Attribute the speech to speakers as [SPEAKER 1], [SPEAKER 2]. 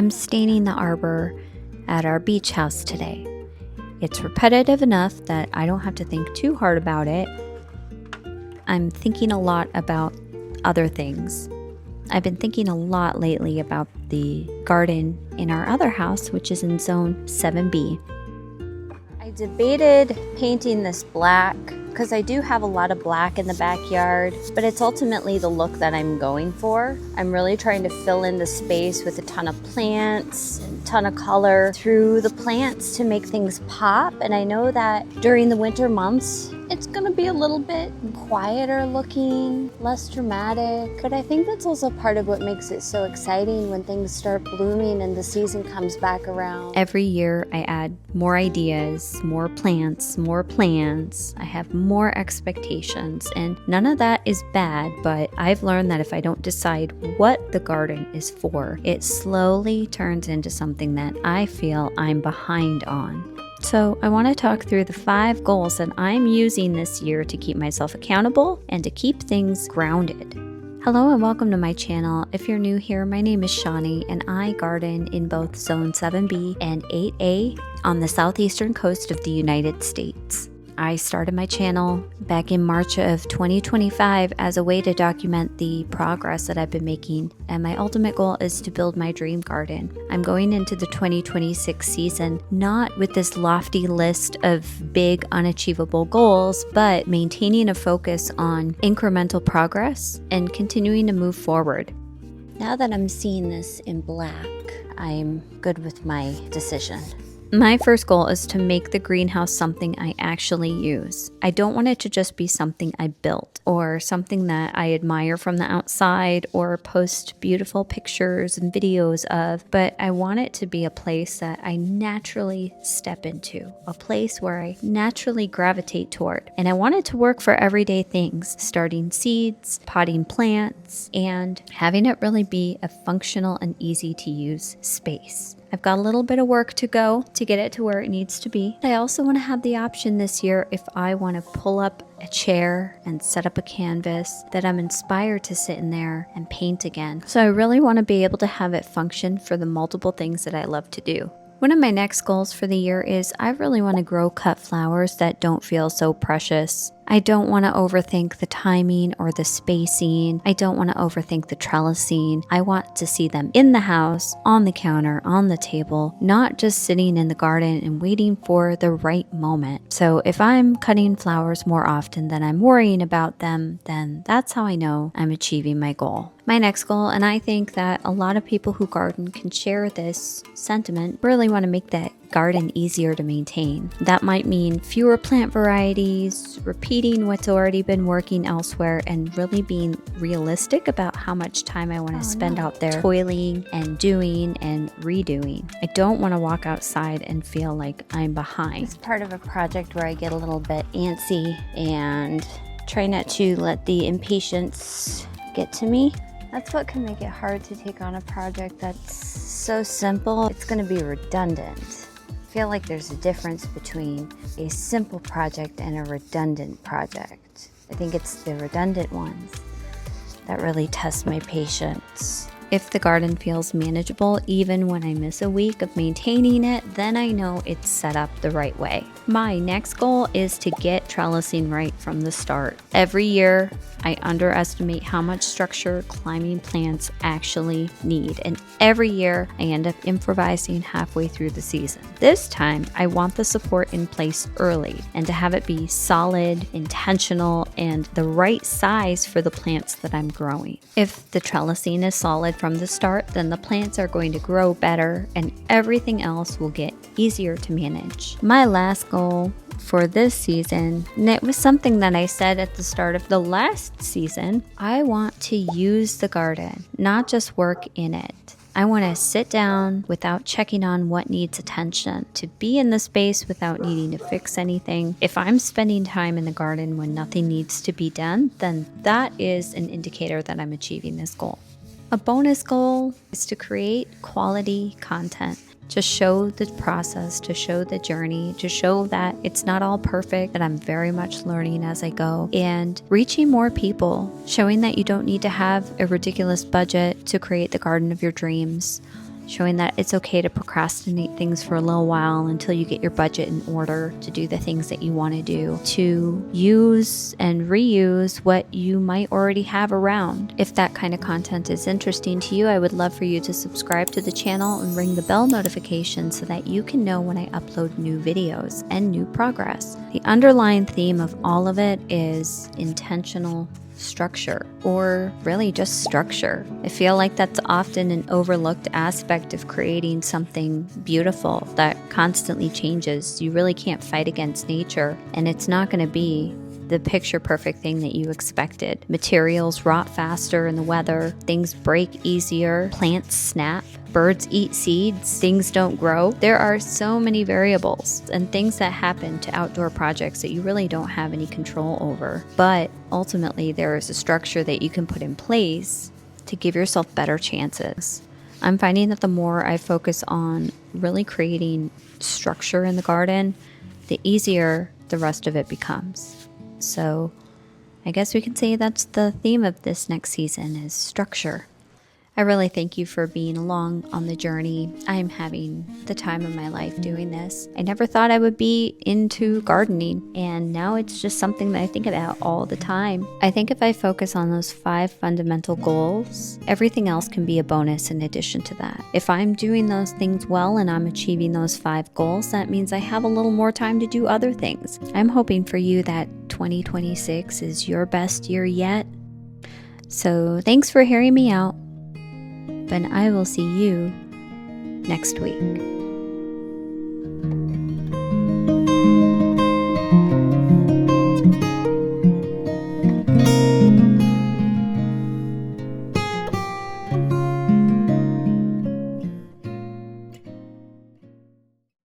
[SPEAKER 1] I'm staining the arbor at our beach house today. It's repetitive enough that I don't have to think too hard about it. I'm thinking a lot about other things. I've been thinking a lot lately about the garden in our other house, which is in zone 7B. I debated painting this black because I do have a lot of black in the backyard, but it's ultimately the look that I'm going for. I'm really trying to fill in the space with a ton of plants and a ton of color through the plants to make things pop. And I know that during the winter months, it's gonna be a little bit quieter looking, less dramatic, but I think that's also part of what makes it so exciting when things start blooming and the season comes back around. Every year I add more ideas, more plants, more plans. I have more expectations, and none of that is bad, but I've learned that if I don't decide what the garden is for, it slowly turns into something that I feel I'm behind on. So I want to talk through the 5 goals that I'm using this year to keep myself accountable and to keep things grounded. Hello and welcome to my channel. If you're new here, my name is Shawnee and I garden in both Zone 7B and 8A on the southeastern coast of the United States. I started my channel back in March of 2025 as a way to document the progress that I've been making, and my ultimate goal is to build my dream garden. I'm going into the 2026 season not with this lofty list of big unachievable goals, but maintaining a focus on incremental progress and continuing to move forward. Now that I'm seeing this in black, I'm good with my decision. My first goal is to make the greenhouse something I actually use. I don't want it to just be something I built or something that I admire from the outside or post beautiful pictures and videos of, but I want it to be a place that I naturally step into, a place where I naturally gravitate toward. And I want it to work for everyday things, starting seeds, potting plants, and having it really be a functional and easy to use space. I've got a little bit of work to go to get it to where it needs to be. I also want to have the option this year, if I want to pull up a chair and set up a canvas, that I'm inspired to sit in there and paint again. So I really want to be able to have it function for the multiple things that I love to do. One of my next goals for the year is I really want to grow cut flowers that don't feel so precious. I don't want to overthink the timing or the spacing. I don't want to overthink the trellising. I want to see them in the house, on the counter, on the table, not just sitting in the garden and waiting for the right moment. So if I'm cutting flowers more often than I'm worrying about them, then that's how I know I'm achieving my goal. My next goal, and I think that a lot of people who garden can share this sentiment, really want to make that garden easier to maintain. That might mean fewer plant varieties, repeating what's already been working elsewhere, and really being realistic about how much time I want to spend out there toiling and doing and redoing. I don't want to walk outside and feel like I'm behind. It's part of a project where I get a little bit antsy and try not to let the impatience get to me. That's what can make it hard to take on a project that's so simple. It's going to be redundant. I feel like there's a difference between a simple project and a redundant project. I think it's the redundant ones that really test my patience. If the garden feels manageable, even when I miss a week of maintaining it, then I know it's set up the right way. My next goal is to get trellising right from the start. Every year, I underestimate how much structure climbing plants actually need, and every year I end up improvising halfway through the season. This time, I want the support in place early and to have it be solid, intentional, and the right size for the plants that I'm growing. If the trellising is solid from the start, then the plants are going to grow better and everything else will get easier to manage. My last goal for this season, and it was something that I said at the start of the last season, I want to use the garden, not just work in it. I want to sit down without checking on what needs attention, to be in the space without needing to fix anything. If I'm spending time in the garden when nothing needs to be done, then that is an indicator that I'm achieving this goal. A bonus goal is to create quality content, to show the process, to show the journey, to show that it's not all perfect, that I'm very much learning as I go, and reaching more people, showing that you don't need to have a ridiculous budget to create the garden of your dreams, showing that it's okay to procrastinate things for a little while until you get your budget in order to do the things that you want to do, to use and reuse what you might already have around. If that kind of content is interesting to you, I would love for you to subscribe to the channel and ring the bell notification so that you can know when I upload new videos and new progress. The underlying theme of all of it is intentional structure, or really just structure. I feel like that's often an overlooked aspect of creating something beautiful that constantly changes. You really can't fight against nature, and it's not going to be the picture perfect thing that you expected. Materials rot faster in the weather, things break easier, plants snap, birds eat seeds, things don't grow. There are so many variables and things that happen to outdoor projects that you really don't have any control over. But ultimately, there is a structure that you can put in place to give yourself better chances. I'm finding that the more I focus on really creating structure in the garden, the easier the rest of it becomes. So I guess we can say that's the theme of this next season, is structure. I really thank you for being along on the journey. I am having the time of my life doing this. I never thought I would be into gardening, and now it's just something that I think about all the time. I think if I focus on those 5 fundamental goals, everything else can be a bonus in addition to that. If I'm doing those things well and I'm achieving those 5 goals, that means I have a little more time to do other things. I'm hoping for you that 2026 is your best year yet. So thanks for hearing me out. And I will see you next week.